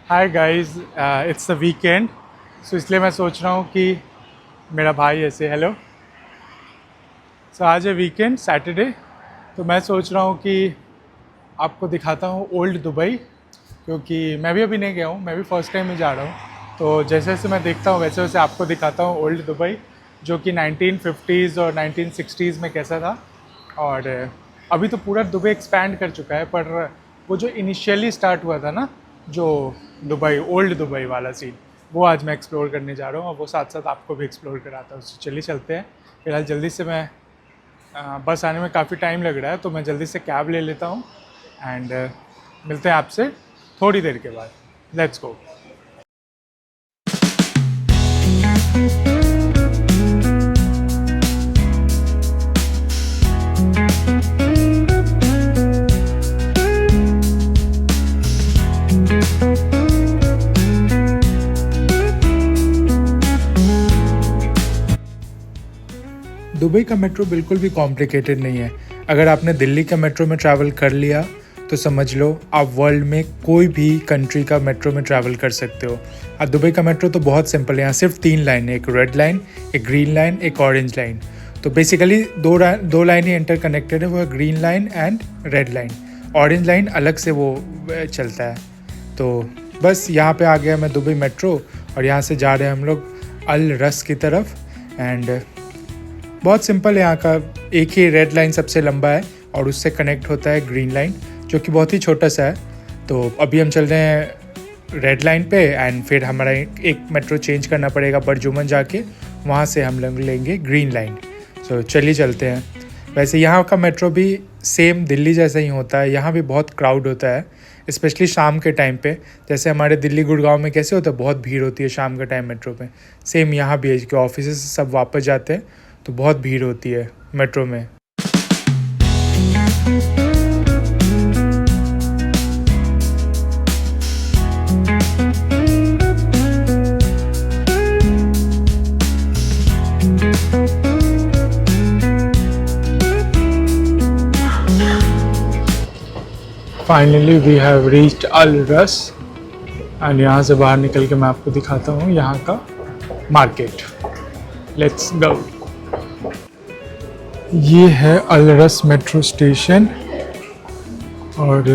Hi guys, it's the weekend. So इसलिए मैं सोच रहा हूँ कि मेरा भाई ऐसे हेलो। सो आज है वीकेंड सैटरडे, तो मैं सोच रहा हूँ कि आपको दिखाता हूँ ओल्ड दुबई, क्योंकि मैं भी अभी नहीं गया हूँ, मैं भी फर्स्ट टाइम ही जा रहा हूँ। तो जैसे जैसे मैं देखता हूँ वैसे वैसे आपको दिखाता हूँ ओल्ड दुबई, जो कि 1950s और 1960s में कैसा था। और अभी तो पूरा दुबई एक्सपैंड कर चुका है, पर वो जो इनिशियली स्टार्ट हुआ था ना, जो दुबई ओल्ड दुबई वाला सीन, वो आज मैं एक्सप्लोर करने जा रहा हूँ और वो साथ साथ आपको भी एक्सप्लोर कराता हूँ। तो चलिए चलते हैं। फिलहाल जल्दी से मैं बस आने में काफ़ी टाइम लग रहा है, तो मैं जल्दी से कैब ले लेता हूँ एंड मिलते हैं आपसे थोड़ी देर के बाद। Let's go. दुबई का मेट्रो बिल्कुल भी कॉम्प्लिकेटेड नहीं है। अगर आपने दिल्ली का मेट्रो में ट्रैवल कर लिया तो समझ लो आप वर्ल्ड में कोई भी कंट्री का मेट्रो में ट्रैवल कर सकते हो। अब दुबई का मेट्रो तो बहुत सिंपल है। यहाँ सिर्फ 3 लाइन है, एक रेड लाइन, एक ग्रीन लाइन, एक ऑरेंज लाइन। तो बेसिकली दो लाइन ही इंटरकनेक्टेड है, वो है green line and red line. Orange line अलग से वो चलता है। तो बस यहाँ पे आ गया मैं दुबई मेट्रो, और यहाँ से जा रहे हैं हम लोग अल रस की तरफ। एंड बहुत सिंपल है, यहाँ का एक ही रेड लाइन सबसे लंबा है और उससे कनेक्ट होता है ग्रीन लाइन, जो कि बहुत ही छोटा सा है। तो अभी हम चल रहे हैं रेड लाइन पे एंड फिर हमारा एक मेट्रो चेंज करना पड़ेगा बरजुमन जाके, वहाँ से हम लोग लेंगे ग्रीन लाइन। सो चलिए चलते हैं। वैसे यहाँ का मेट्रो भी सेम दिल्ली जैसा ही होता है। यहाँ भी बहुत क्राउड होता है, स्पेशली शाम के टाइम पे। जैसे हमारे दिल्ली गुड़गांव में कैसे होता है, बहुत भीड़ होती है शाम के टाइम मेट्रो पे, सेम यहाँ भी है कि ऑफिस से सब वापस जाते हैं तो बहुत भीड़ होती है मेट्रो में। फाइनली वी हैव रीच्ड अल रस एंड यहाँ से बाहर निकल के मैं आपको दिखाता हूँ यहाँ का मार्केट। Let's go. ये है अल रस मेट्रो स्टेशन, और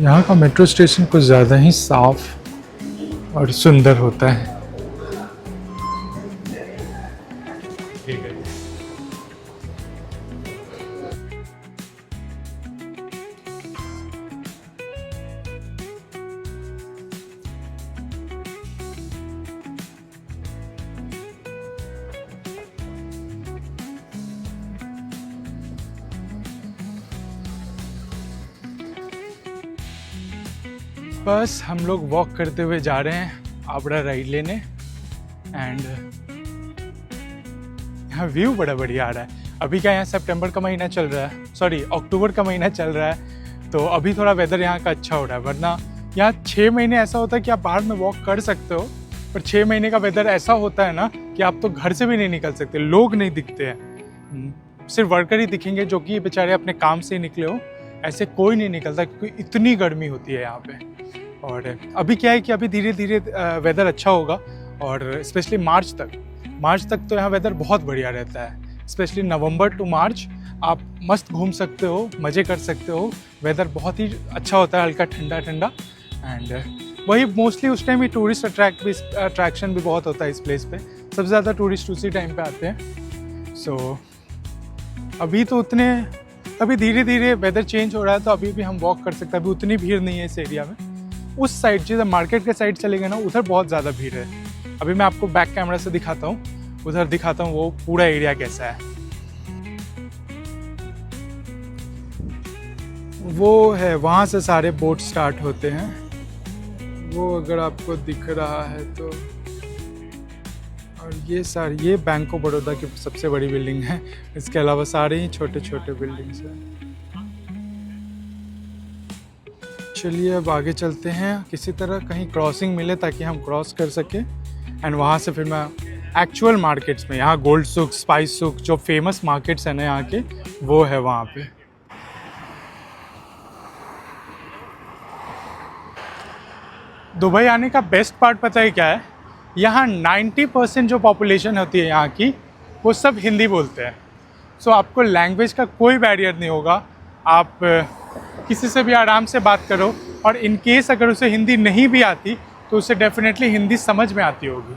यहाँ का मेट्रो स्टेशन कुछ ज़्यादा ही साफ और सुंदर होता है। बस हम लोग वॉक करते हुए जा रहे हैं आबड़ा राइड लेने। एंड यहाँ व्यू बड़ा बढ़िया आ रहा है। अभी क्या, यहाँ सितंबर का महीना चल रहा है, सॉरी अक्टूबर का महीना चल रहा है, तो अभी थोड़ा वेदर यहाँ का अच्छा हो रहा है। वरना यहाँ 6 महीने ऐसा होता है कि आप बाहर में वॉक कर सकते हो, पर 6 महीने का वेदर ऐसा होता है ना कि आप तो घर से भी नहीं निकल सकते, लोग नहीं दिखते हैं, सिर्फ वर्कर ही दिखेंगे जो कि बेचारे अपने काम से ही निकले हो। ऐसे कोई नहीं निकलता क्योंकि इतनी गर्मी होती है यहाँ पे। और अभी क्या है कि अभी धीरे धीरे वेदर अच्छा होगा, और स्पेशली मार्च तक तो यहाँ वेदर बहुत बढ़िया रहता है। स्पेशली नवंबर टू मार्च आप मस्त घूम सकते हो, मज़े कर सकते हो। वेदर बहुत ही अच्छा होता है, हल्का ठंडा ठंडा। एंड वही मोस्टली उस टाइम ही टूरिस्ट अट्रैक्शन भी बहुत होता है इस प्लेस पे। सबसे ज़्यादा टूरिस्ट उसी टाइम पे आते हैं। सो अभी तो अभी धीरे धीरे वेदर चेंज हो रहा है, तो अभी भी हम वॉक कर सकते हैं। अभी उतनी भीड़ नहीं है इस एरिया में। उस साइड जिधर मार्केट के साइड चलेंगे ना, उधर बहुत ज़्यादा भीड़ है। अभी मैं आपको बैक कैमरा से दिखाता हूँ, उधर दिखाता हूँ वो पूरा एरिया कैसा है। वो है, वहाँ से सारे बोट स्टार्ट होते हैं, वो अगर आपको दिख रहा है तो। और ये बैंक ऑफ बड़ौदा की सबसे बड़ी बिल्डिंग है। इसके अलावा सारे ही छोटे छोटे बिल्डिंग्स हैं। चलिए अब आगे चलते हैं, किसी तरह कहीं क्रॉसिंग मिले ताकि हम क्रॉस कर सके। एंड वहाँ से फिर मैं एक्चुअल मार्केट्स में, यहाँ गोल्ड सुक, स्पाइस सुक, जो फेमस मार्केट्स हैं ना यहाँ के, वो है वहाँ पे। दुबई आने का बेस्ट पार्ट पता है क्या है? यहाँ 90% जो पॉपुलेशन होती है यहाँ की, वो सब हिंदी बोलते हैं। सो आपको लैंग्वेज का कोई बैरियर नहीं होगा। आप किसी से भी आराम से बात करो, और इन केस अगर उसे हिंदी नहीं भी आती तो उसे डेफिनेटली हिंदी समझ में आती होगी।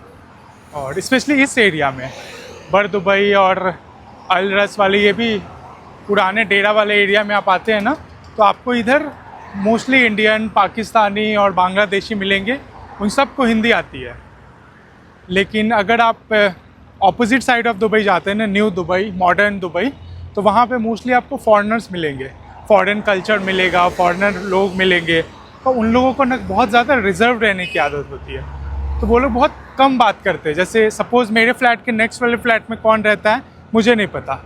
और स्पेशली इस एरिया में बर दुबई और अल रस वाले, ये भी पुराने डेरा वाले एरिया में आप आते हैं ना, तो आपको इधर मोस्टली इंडियन, पाकिस्तानी और बांग्लादेशी मिलेंगे। उन सबको हिंदी आती है। लेकिन अगर आप ऑपोजिट साइड ऑफ दुबई जाते हैं ना, न्यू दुबई, मॉडर्न दुबई, तो वहाँ पे मोस्टली आपको फॉरेनर्स मिलेंगे, फॉरेन कल्चर मिलेगा, फॉरेनर लोग मिलेंगे। तो उन लोगों को ना बहुत ज़्यादा रिजर्व रहने की आदत होती है, तो वो लोग बहुत कम बात करते हैं। जैसे सपोज़ मेरे फ्लैट के नेक्स्ट वाले फ्लैट में कौन रहता है मुझे नहीं पता,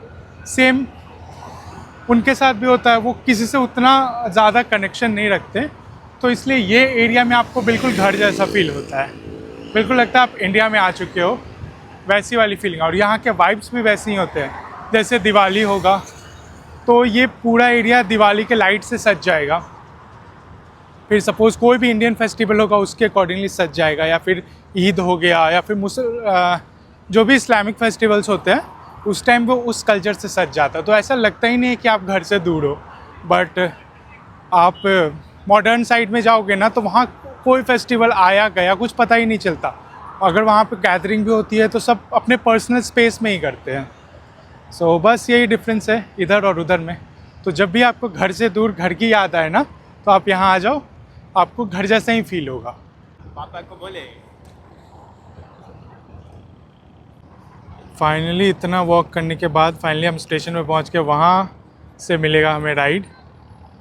सेम उनके साथ भी होता है। वो किसी से उतना ज़्यादा कनेक्शन नहीं रखते, तो इसलिए ये एरिया में आपको बिल्कुल घर जैसा फील होता है। बिल्कुल लगता है आप इंडिया में आ चुके हो, वैसी वाली फीलिंग। और यहाँ के वाइब्स भी वैसे ही होते हैं। जैसे दिवाली होगा तो ये पूरा एरिया दिवाली के लाइट से सज जाएगा। फिर सपोज़ कोई भी इंडियन फेस्टिवल होगा उसके अकॉर्डिंगली सज जाएगा, या फिर ईद हो गया, या फिर जो भी इस्लामिक फेस्टिवल्स होते हैं उस टाइम वो उस कल्चर से सज जाता है। तो ऐसा लगता ही नहीं है कि आप घर से दूर हो। बट आप मॉडर्न साइड में जाओगे ना, तो वहाँ कोई फेस्टिवल आया गया कुछ पता ही नहीं चलता। अगर वहाँ पे गैदरिंग भी होती है तो सब अपने पर्सनल स्पेस में ही करते हैं। सो बस यही डिफरेंस है इधर और उधर में। तो जब भी आपको घर से दूर घर की याद आए ना, तो आप यहाँ आ जाओ, आपको घर जैसा ही फील होगा। पापा को बोले। फाइनली इतना वॉक करने के बाद फाइनली हम स्टेशन में पहुँच के, वहाँ से मिलेगा हमें राइड।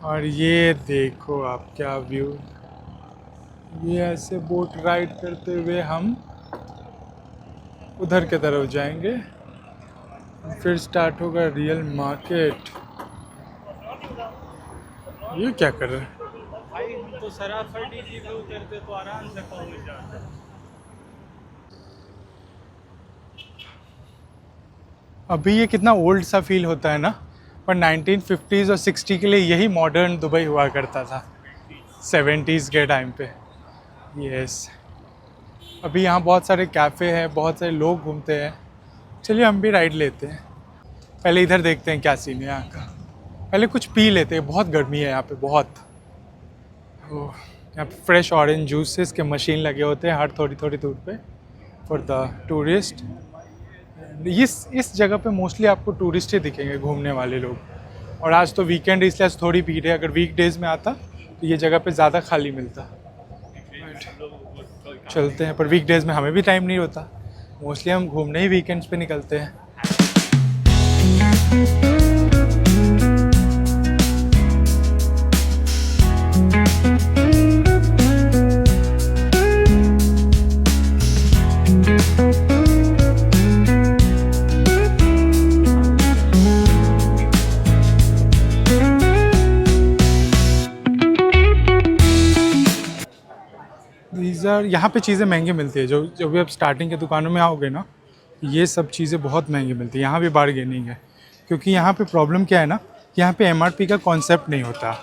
और ये देखो आप क्या व्यू, ये ऐसे बोट राइड करते हुए हम उधर के तरफ जाएंगे। फिर स्टार्ट होगा रियल मार्केट। ये क्या कर रहे हैं? भाई हम तो सराफा जी पे उतरते तो आराम से पहुंच जाते। अभी ये कितना ओल्ड सा फील होता है ना, पर 1950s और 60 के लिए यही मॉडर्न दुबई हुआ करता था, 70s के टाइम पे। यस, अभी यहाँ बहुत सारे कैफ़े हैं, बहुत सारे लोग घूमते हैं। चलिए हम भी राइड लेते हैं। पहले इधर देखते हैं क्या सीन है यहाँ का। पहले कुछ पी लेते हैं, बहुत गर्मी है यहाँ पे बहुत। ओह, यहाँ पे फ्रेश ऑरेंज जूसेस के मशीन लगे होते हैं हर थोड़ी थोड़ी दूर पे फॉर द टूरिस्ट। इस जगह पे मोस्टली आपको टूरिस्ट ही दिखेंगे, घूमने वाले लोग। और आज तो वीकेंड, इसलिए आज थोड़ी भीड़ है। अगर वीक डेज़ में आता तो ये जगह पे ज़्यादा खाली मिलता। चलते हैं, पर वीक डेज़ में हमें भी टाइम नहीं होता। मोस्टली हम घूमने ही वीकेंड्स पे निकलते हैं। यहाँ पे चीज़ें महंगी मिलती है। जो भी आप स्टार्टिंग के दुकानों में आओगे ना, ये सब चीज़ें बहुत महंगी मिलती है। यहाँ भी बार्गेनिंग है, क्योंकि यहाँ पे प्रॉब्लम क्या है ना, यहाँ पे MRP का कॉन्सेप्ट नहीं होता।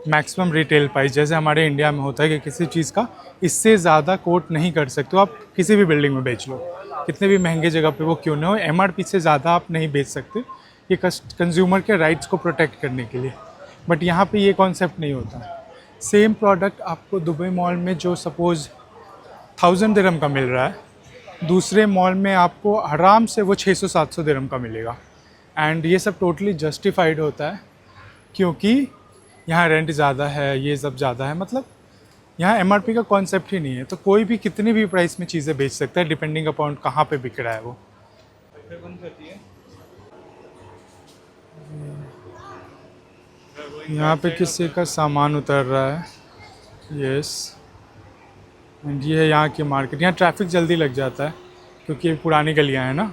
मैक्सिमम रिटेल प्राइस, जैसे हमारे इंडिया में होता है कि किसी चीज़ का इससे ज़्यादा कोट नहीं कर सकते हो। आप किसी भी बिल्डिंग में बेच लो, कितने भी महंगे जगह पे वो क्यों ना हो, MRP से ज़्यादा आप नहीं बेच सकते। ये कंज्यूमर के राइट्स को प्रोटेक्ट करने के लिए। बट यहाँ पे ये कॉन्सेप्ट नहीं होता। सेम प्रोडक्ट आपको दुबई मॉल में जो सपोज़ 1000 दिरहम का मिल रहा है, दूसरे मॉल में आपको आराम से वो 600-700 दिरहम का मिलेगा। एंड ये सब टोटली जस्टिफाइड होता है, क्योंकि यहाँ रेंट ज़्यादा है, ये सब ज़्यादा है। मतलब यहाँ MRP का कॉन्सेप्ट ही नहीं है। तो कोई भी कितनी भी प्राइस में चीज़ें बेच सकता है, डिपेंडिंग अपॉन कहाँ पे बिक रहा है वो। यहाँ पे किसी का सामान उतर रहा है। यस, एंड ये है यहाँ की मार्केट। यहाँ ट्रैफिक जल्दी लग जाता है क्योंकि ये पुरानी गलियाँ हैं ना।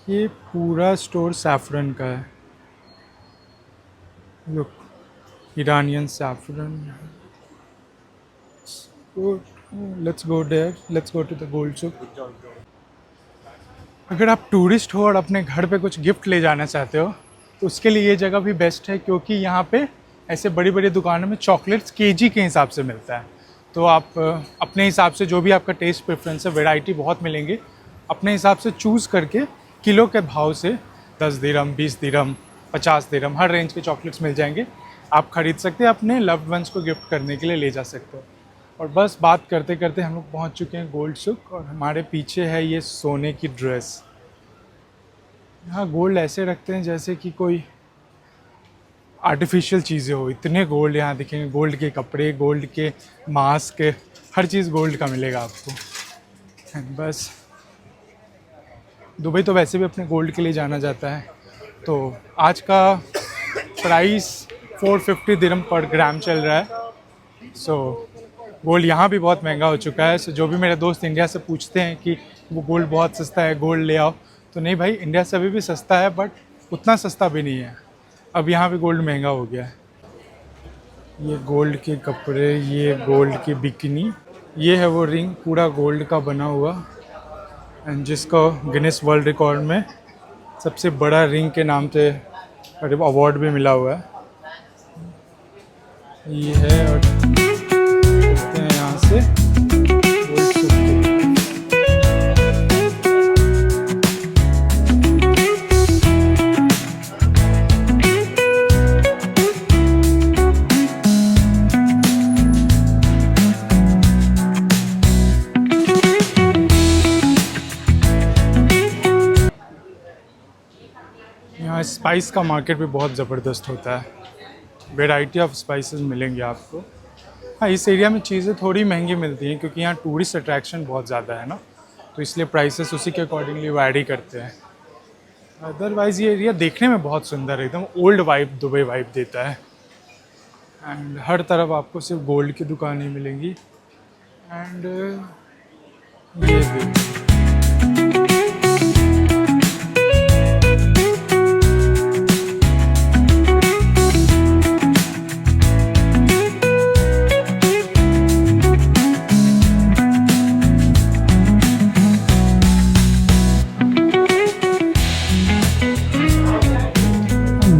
ये पूरा स्टोर सैफरन का है। Look, Iranian saffron. Let's go there, let's go to the gold souk. अगर आप टूरिस्ट हो और अपने घर पे कुछ गिफ्ट ले जाना चाहते हो तो उसके लिए ये जगह भी बेस्ट है, क्योंकि यहाँ पे ऐसे बड़ी बड़ी दुकानों में चॉकलेट्स केजी के हिसाब से मिलता है। तो आप अपने हिसाब से जो भी आपका टेस्ट प्रेफरेंस है, वैरायटी बहुत मिलेंगे, अपने हिसाब से चूज़ करके किलो के भाव से 10 दिरहम, 20 दिरहम, 50 दिरहम हर रेंज के चॉकलेट्स मिल जाएंगे। आप ख़रीद सकते हैं, अपने लव्ड वंस को गिफ्ट करने के लिए ले जा सकते हो। और बस बात करते करते हम लोग पहुंच चुके हैं गोल्ड सुक, और हमारे पीछे है ये सोने की ड्रेस। यहाँ गोल्ड ऐसे रखते हैं जैसे कि कोई आर्टिफिशियल चीज़ें हो, इतने गोल्ड यहाँ दिखेंगे। गोल्ड के कपड़े, गोल्ड के मास्क, हर चीज़ गोल्ड का मिलेगा आपको। बस दुबई तो वैसे भी अपने गोल्ड के लिए जाना जाता है। तो आज का प्राइस 450 दिरहम पर ग्राम चल रहा है। सो गोल्ड यहाँ भी बहुत महंगा हो चुका है। सो जो भी मेरे दोस्त इंडिया से पूछते हैं कि वो गोल्ड बहुत सस्ता है, गोल्ड ले आओ, तो नहीं भाई, इंडिया से अभी भी सस्ता है, बट उतना सस्ता भी नहीं है। अब यहाँ भी गोल्ड महंगा हो गया है। ये गोल्ड के कपड़े, ये गोल्ड की बिकिनी, ये है वो रिंग पूरा गोल्ड का बना हुआ, एंड जिसको गिनीज वर्ल्ड रिकॉर्ड में सबसे बड़ा रिंग के नाम से अवार्ड भी मिला हुआ है। ये है, और देखते हैं यहाँ से गोल्ड सुक के। यहाँ स्पाइस का मार्केट भी बहुत ज़बरदस्त होता है, वेराइटी ऑफ स्पाइसेस मिलेंगे आपको। हाँ, इस एरिया में चीज़ें थोड़ी महंगी मिलती हैं क्योंकि यहाँ टूरिस्ट अट्रैक्शन बहुत ज़्यादा है ना, तो इसलिए प्राइसेस उसी के अकॉर्डिंगली वैरी करते हैं। अदरवाइज़ ये एरिया देखने में बहुत सुंदर है, एकदम ओल्ड वाइब, दुबई वाइब देता है। एंड हर तरफ आपको सिर्फ गोल्ड की दुकानें मिलेंगी। एंड ये देखिए,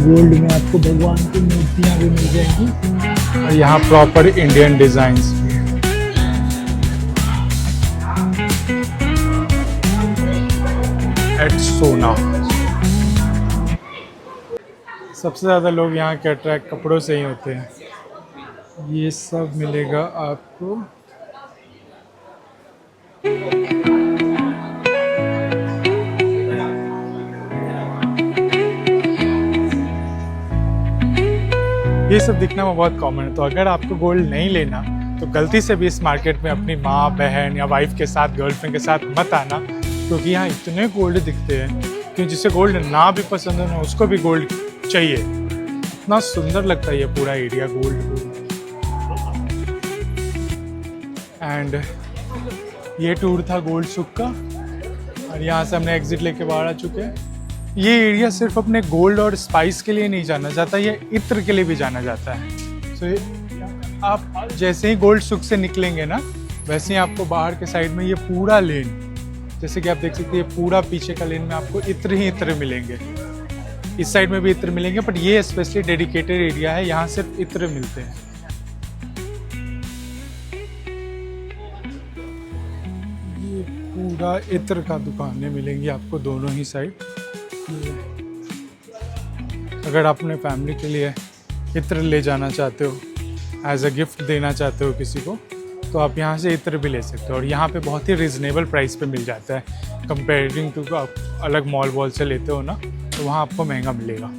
गोल्ड में आपको भगवान की मूर्तियाँ भी मिल जाएंगी, और यहाँ प्रॉपर इंडियन डिज़ाइंस भी हैं। एट सोना सबसे ज़्यादा लोग यहाँ के अट्रैक्ट कपड़ों से ही होते हैं। ये सब मिलेगा आपको। ये सब दिखना में बहुत कॉमन है। तो अगर आपको गोल्ड नहीं लेना तो गलती से भी इस मार्केट में अपनी माँ, बहन या वाइफ के साथ, गर्लफ्रेंड के साथ मत आना, क्योंकि यहाँ इतने गोल्ड दिखते हैं कि जिसे गोल्ड ना भी पसंद हो ना, उसको भी गोल्ड चाहिए। इतना सुंदर लगता है ये पूरा एरिया गोल्ड। एंड ये टूर था गोल्ड सुक का, और यहाँ से हमने एग्जिट लेके बाहर आ चुके हैं। ये एरिया सिर्फ अपने गोल्ड और स्पाइस के लिए नहीं जाना जाता, ये इत्र के लिए भी जाना जाता है। सो आप जैसे ही गोल्ड सुक से निकलेंगे ना, वैसे ही आपको बाहर के साइड में ये पूरा लेन, जैसे कि आप देख सकते हैं, पूरा पीछे का लेन में आपको इत्र ही इत्र मिलेंगे। इस साइड में भी इत्र मिलेंगे, बट ये स्पेशली डेडिकेटेड एरिया है, यहाँ सिर्फ इत्र मिलते हैं। ये पूरा इत्र का दुकानें मिलेंगी आपको दोनों ही साइड। अगर आप अपने फैमिली के लिए इत्र ले जाना चाहते हो, एज अ गिफ्ट देना चाहते हो किसी को, तो आप यहाँ से इत्र भी ले सकते हो। और यहाँ पे बहुत ही रिजनेबल प्राइस पे मिल जाता है, कंपेयरिंग टू आप अलग मॉल वॉल से लेते हो ना, तो वहाँ आपको महंगा मिलेगा।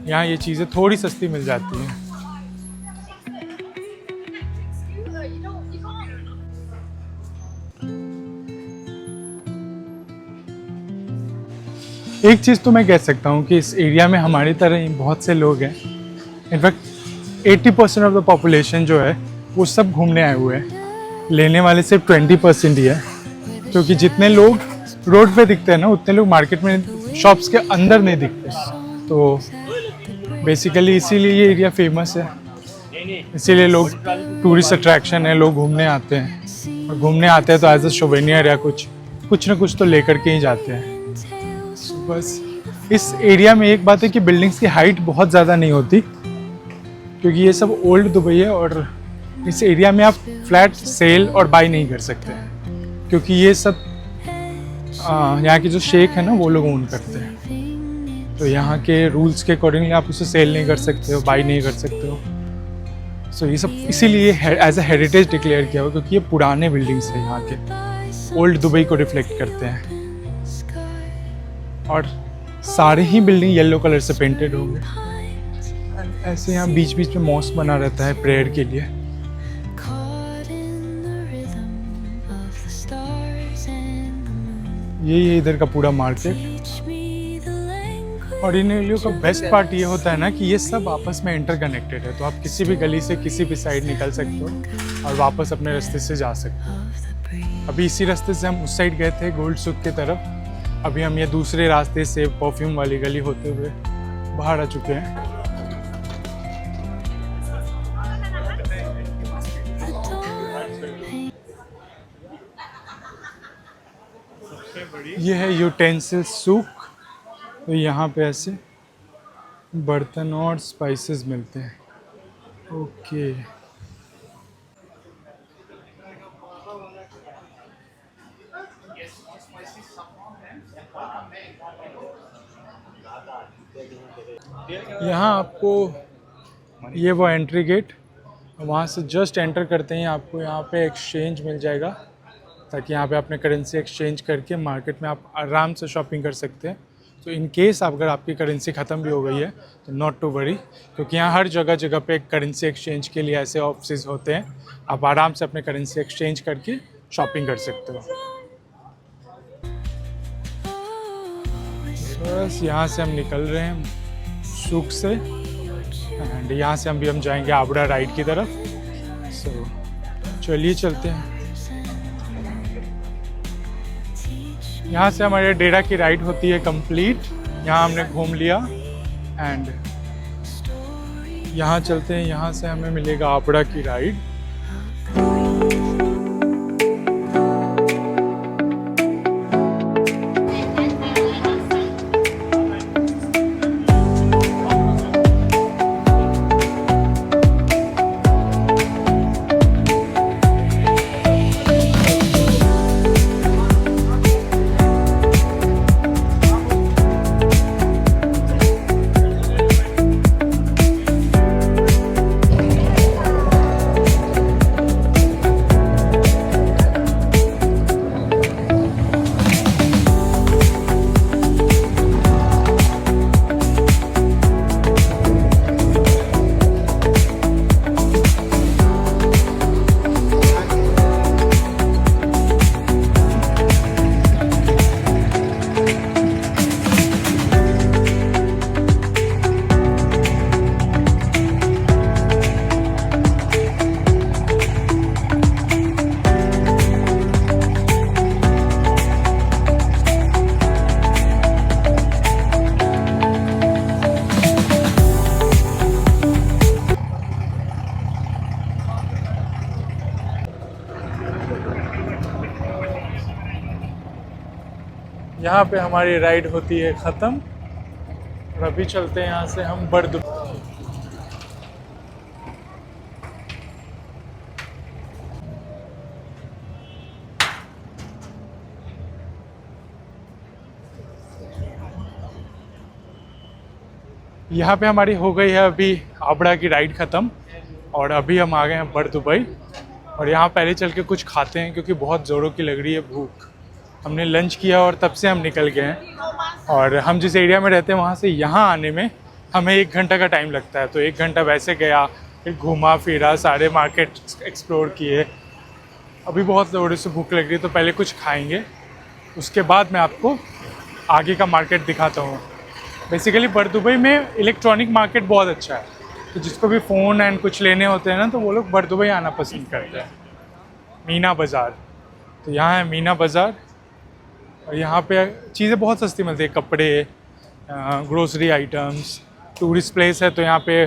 यहाँ ये चीज़ें थोड़ी सस्ती मिल जाती हैं। एक चीज़ तो मैं कह सकता हूँ कि इस एरिया में हमारी तरह ही बहुत से लोग हैं। इनफैक्ट 80% ऑफ द पॉपुलेशन जो है वो सब घूमने आए हुए हैं, लेने वाले सिर्फ 20% ही है। क्योंकि जितने लोग रोड पे दिखते हैं ना, उतने लोग मार्केट में शॉप्स के अंदर नहीं दिखते। तो बेसिकली इसीलिए ये एरिया फेमस है, इसीलिए लोग टूरिस्ट अट्रैक्शन है, लोग घूमने आते हैं। और घूमने आते हैं तो एज अ सोवेनियर या कुछ ना कुछ तो लेकर के ही जाते हैं। बस इस एरिया में एक बात है कि बिल्डिंग्स की हाइट बहुत ज़्यादा नहीं होती, क्योंकि ये सब ओल्ड दुबई है और इस एरिया में आप फ्लैट सेल और बाई नहीं कर सकते हैं, क्योंकि ये सब यहाँ के जो शेख है ना वो लोग ओन करते हैं। तो यहाँ के रूल्स के अकॉर्डिंगली आप उसे सेल नहीं कर सकते हो, बाई नहीं कर सकते हो। सो ये सब इसीलिए एज अ हेरिटेज डिक्लेयर किया हुआ, क्योंकि ये पुराने बिल्डिंग्स हैं यहाँ के, ओल्ड दुबई को रिफ्लेक्ट करते हैं। और सारे ही बिल्डिंग येलो कलर से पेंटेड होंगे। ऐसे यहाँ बीच बीच में मॉस्क बना रहता है प्रेयर के लिए। यही है इधर का पूरा मार्केट। और इन एरियो का बेस्ट पार्ट ये होता है ना कि ये सब आपस में इंटरकनेक्टेड है, तो आप किसी भी गली से किसी भी साइड निकल सकते हो और वापस अपने रास्ते से जा सकते हो। अभी इसी रास्ते से हम उस साइड गए थे गोल्ड सुक की तरफ, अभी हम ये दूसरे रास्ते से परफ्यूम वाली गली होते हुए बाहर आ चुके हैं। ये है यूटेंसिल सूक। तो यहाँ पे ऐसे बर्तन और स्पाइसेस मिलते हैं। ओके, यहाँ आपको ये वो एंट्री गेट, वहाँ से जस्ट एंटर करते ही आपको यहाँ पे एक्सचेंज मिल जाएगा, ताकि यहाँ पे अपने करेंसी एक्सचेंज करके मार्केट में आप आराम से शॉपिंग कर सकते हैं। तो इन केस अगर आपकी करेंसी ख़त्म भी हो गई है तो नॉट टू वरी, क्योंकि यहाँ हर जगह जगह पे करेंसी एक्सचेंज के लिए ऐसे ऑफिस होते हैं, आप आराम से अपने करेंसी एक्सचेंज करके शॉपिंग कर सकते हो। बस यहाँ से हम निकल रहे हैं सूक से, एंड यहाँ से हम जाएंगे आबड़ा राइड की तरफ। सो चलिए चलते हैं। यहाँ से हमारे डेरा की राइड होती है कंप्लीट। यहाँ हमने घूम लिया एंड यहाँ चलते हैं। यहाँ से हमें मिलेगा आबड़ा की राइड। यहाँ पे हमारी राइड होती है ख़त्म और अभी चलते हैं यहाँ से हम बर्द। यहाँ पे हमारी हो गई है अभी आबड़ा की राइड ख़त्म और अभी हम आ गए हैं बड़ दुबई। और यहाँ पहले चल के कुछ खाते हैं क्योंकि बहुत ज़ोरों की लग रही है भूख। हमने लंच किया और तब से हम निकल गए हैं, और हम जिस एरिया में रहते हैं वहाँ से यहाँ आने में हमें 1 घंटा का टाइम लगता है। तो 1 घंटा वैसे गया, फिर घूमा फिरा, सारे मार्केट एक्सप्लोर किए। अभी बहुत ज़ोरों से भूख लग रही है तो पहले कुछ खाएंगे, उसके बाद मैं आपको आगे का मार्केट दिखाता हूँ। बेसिकली बड़ दुबई में इलेक्ट्रॉनिक मार्केट बहुत अच्छा है, तो जिसको भी फ़ोन एंड कुछ लेने होते हैं ना तो वो लोग बड़ दुबई आना पसंद करते हैं। मीना बाज़ार, तो यहाँ है मीना बाज़ार और यहाँ पे चीज़ें बहुत सस्ती मिलती है, कपड़े, ग्रोसरी आइटम्स। टूरिस्ट प्लेस है तो यहाँ पे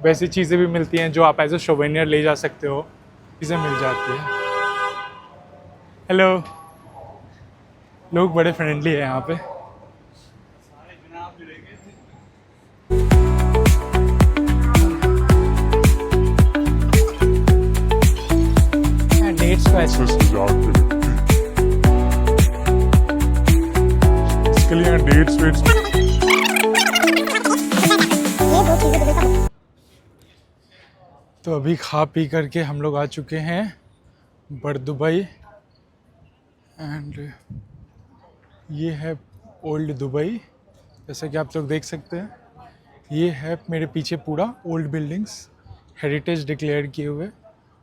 वैसी चीज़ें भी मिलती हैं जो आप एज ए सोवेनियर ले जा सकते हो, चीज़ें मिल जाती हैं। हेलो, लोग बड़े फ्रेंडली है यहाँ पे। पैसे। 10,000 के इसके लिए डेट्स वेट्स तो अभी खा पी करके हम लोग आ चुके हैं बड़ दुबई एंड ये है ओल्ड दुबई। जैसा कि आप लोग देख सकते हैं, ये है मेरे पीछे पूरा ओल्ड बिल्डिंग्स हेरिटेज डिक्लेयर किए हुए,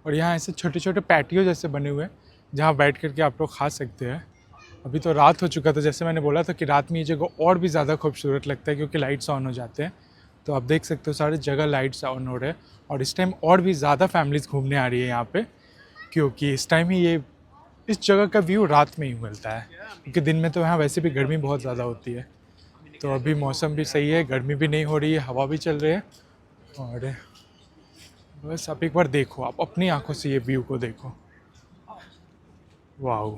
और यहाँ ऐसे छोटे छोटे पैटियो जैसे बने हुए हैं जहाँ बैठ करके आप लोग खा सकते हैं। अभी तो रात हो चुका था, जैसे मैंने बोला था कि रात में ये जगह और भी ज़्यादा खूबसूरत लगता है क्योंकि लाइट्स ऑन हो जाते हैं। तो आप देख सकते हो सारे जगह लाइट्स ऑन हो रहे हैं, और इस टाइम और भी ज़्यादा फैमिलीज़ घूमने आ रही है यहाँ पे, क्योंकि इस टाइम ही ये इस जगह का व्यू रात में ही मिलता है, क्योंकि दिन में तो यहाँ वैसे भी गर्मी बहुत ज़्यादा होती है। तो अभी मौसम भी सही है, गर्मी भी नहीं हो रही है, हवा भी चल रही है, और बस आप एक बार देखो, आप अपनी आंखों से ये व्यू को देखो। वाओ।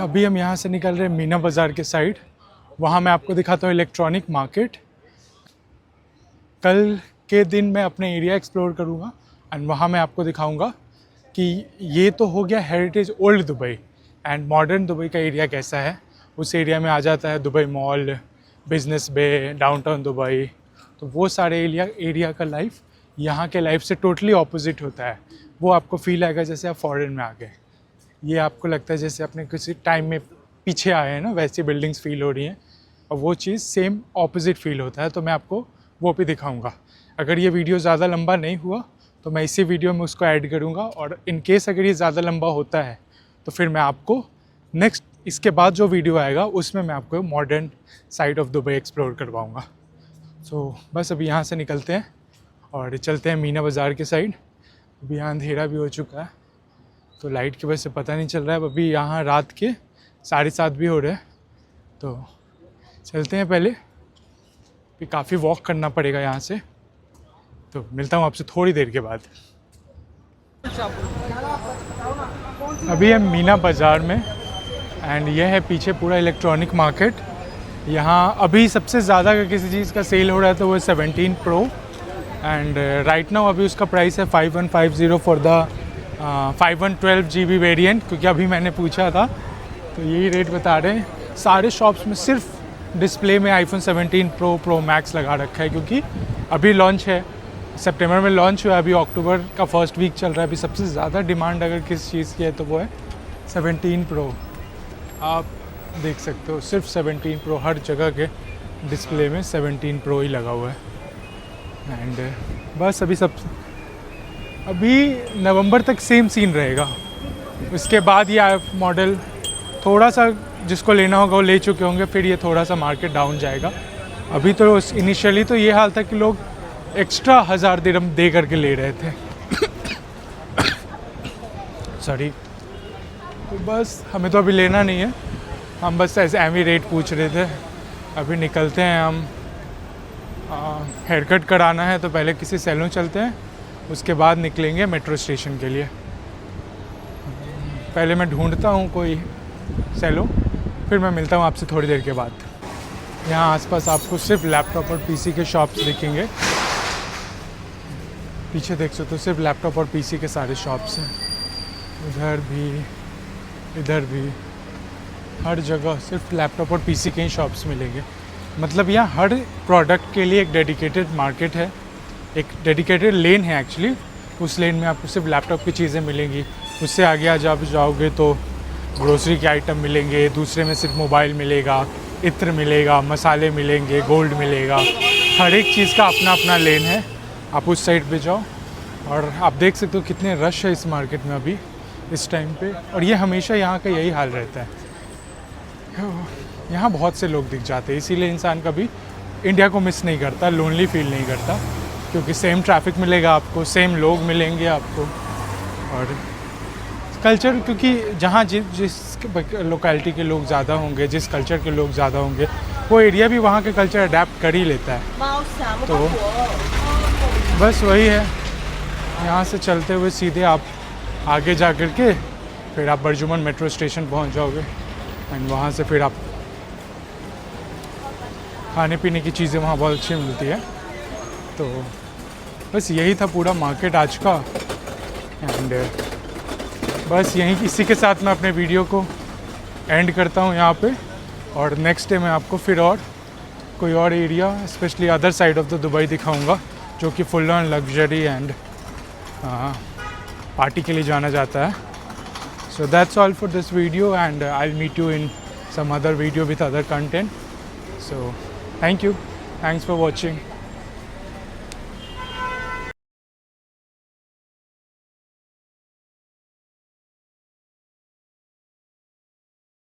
अभी हम यहाँ से निकल रहे हैं मीना बाज़ार के साइड। वहाँ मैं आपको दिखाता हूँ इलेक्ट्रॉनिक मार्केट। कल के दिन मैं अपने एरिया एक्सप्लोर करूँगा एंड वहाँ मैं आपको दिखाऊँगा कि ये तो हो गया heritage old Dubai, and modern Dubai का एरिया कैसा है। उस एरिया में आ जाता है दुबई मॉल, बिजनेस बे, डाउनटाउन दुबई। तो वो सारे एरिया का लाइफ यहाँ के लाइफ से टोटली ऑपोजिट होता है। वो आपको फील आएगा जैसे आप फॉरेन में आ गए। ये आपको लगता है जैसे आपने किसी टाइम में पीछे आए हैं ना, वैसी बिल्डिंग्स फील हो रही हैं, और वो चीज़ सेम ऑपोजिट फील होता है। तो मैं आपको वो भी दिखाऊंगा। अगर ये वीडियो ज़्यादा लंबा नहीं हुआ तो मैं इसी वीडियो में उसको ऐड करूंगा, और इन केस अगर ये ज़्यादा लंबा होता है तो फिर मैं आपको नेक्स्ट इसके बाद जो वीडियो आएगा उसमें मैं आपको modern side of Dubai explore करवाऊँगा। सो बस अभी यहाँ से निकलते हैं और चलते हैं मीना बाज़ार के साइड। अभी यहाँ अंधेरा भी हो चुका है, तो लाइट की वजह से पता नहीं चल रहा है। अभी यहाँ रात के 7:30 भी हो रहे हैं, तो चलते हैं पहले। फिर काफ़ी वॉक करना पड़ेगा यहाँ से, तो मिलता हूँ आपसे थोड़ी देर के बाद। अभी हम मीना बाज़ार में, एंड यह है पीछे पूरा इलेक्ट्रॉनिक मार्केट। यहाँ अभी सबसे ज़्यादा अगर किसी चीज़ का सेल हो रहा है तो वो 17 Pro, एंड राइट नाउ अभी उसका प्राइस है 5150 फॉर द 512 GB वेरिएंट, क्योंकि अभी मैंने पूछा था तो यही रेट बता रहे हैं। सारे शॉप्स में सिर्फ डिस्प्ले में iPhone 17 Pro Max लगा रखा है, क्योंकि अभी लॉन्च है, सितंबर में लॉन्च हुआ है, अभी अक्टूबर का फर्स्ट वीक चल रहा है। अभी सबसे ज़्यादा डिमांड अगर किस चीज़ की है तो वो है 17 Pro। आप देख सकते हो सिर्फ 17 Pro, हर जगह के डिस्प्ले में 17 Pro ही लगा हुआ है। एंड बस अभी नवंबर तक सेम सीन रहेगा। उसके बाद ये मॉडल थोड़ा सा जिसको लेना होगा वो ले चुके होंगे, फिर ये थोड़ा सा मार्केट डाउन जाएगा। अभी तो इनिशियली तो ये हाल था कि लोग एक्स्ट्रा 1000 दिरहम दे करके ले रहे थे। सॉरी। तो बस हमें तो अभी लेना नहीं है, हम बस ऐसे एमी रेट पूछ रहे थे। अभी निकलते हैं हम। हेयर कट कराना है तो पहले किसी सैलून चलते हैं, उसके बाद निकलेंगे मेट्रो स्टेशन के लिए। पहले मैं ढूंढता हूँ कोई सैलून, फिर मैं मिलता हूँ आपसे थोड़ी देर के बाद। यहाँ आसपास आपको सिर्फ लैपटॉप और पीसी के शॉप्स दिखेंगे। पीछे देख सकते हो सिर्फ लैपटॉप और पीसी के सारे शॉप्स हैं। उधर भी, इधर भी, हर जगह सिर्फ लैपटॉप और पीसी के ही शॉप्स मिलेंगे। मतलब यहाँ हर प्रोडक्ट के लिए एक डेडिकेटेड मार्केट है, एक डेडिकेटेड लेन है एक्चुअली। उस लेन में आपको सिर्फ लैपटॉप की चीज़ें मिलेंगी। उससे आगे आज आप जाओगे तो ग्रोसरी के आइटम मिलेंगे, दूसरे में सिर्फ मोबाइल मिलेगा, इत्र मिलेगा, मसाले मिलेंगे, गोल्ड मिलेगा। हर एक चीज़ का अपना अपना लेन है। आप उस साइड पे जाओ और आप देख सकते हो कितने रश है इस मार्केट में अभी इस टाइम पे, और ये हमेशा यहाँ का यही हाल रहता है। यहाँ बहुत से लोग दिख जाते हैं, इसीलिए इंसान कभी इंडिया को मिस नहीं करता, लोनली फील नहीं करता, क्योंकि सेम ट्रैफिक मिलेगा आपको, सेम लोग मिलेंगे आपको। और कल्चर, क्योंकि जहाँ जिस लोकेलिटी के लोग ज़्यादा होंगे, जिस कल्चर के लोग ज़्यादा होंगे, वो एरिया भी वहाँ के कल्चर अडेप्ट कर ही लेता है। तो बस वही है, यहाँ से चलते हुए सीधे आप आगे जा कर के फिर आप बर्जुमन मेट्रो स्टेशन पहुँच जाओगे एंड वहाँ से फिर आप खाने पीने की चीज़ें वहाँ बहुत अच्छी मिलती है। तो बस यही था पूरा मार्केट आज का एंड बस यहीं इसी के साथ मैं अपने वीडियो को एंड करता हूँ यहाँ पे। और नेक्स्ट डे मैं आपको फिर और कोई और area specially other side of the Dubai दिखाऊंगा जो कि full on luxury and party के लिए जाना जाता है। So that's all for this video and I will meet you in some other video with other content. So thank you, thanks for watching.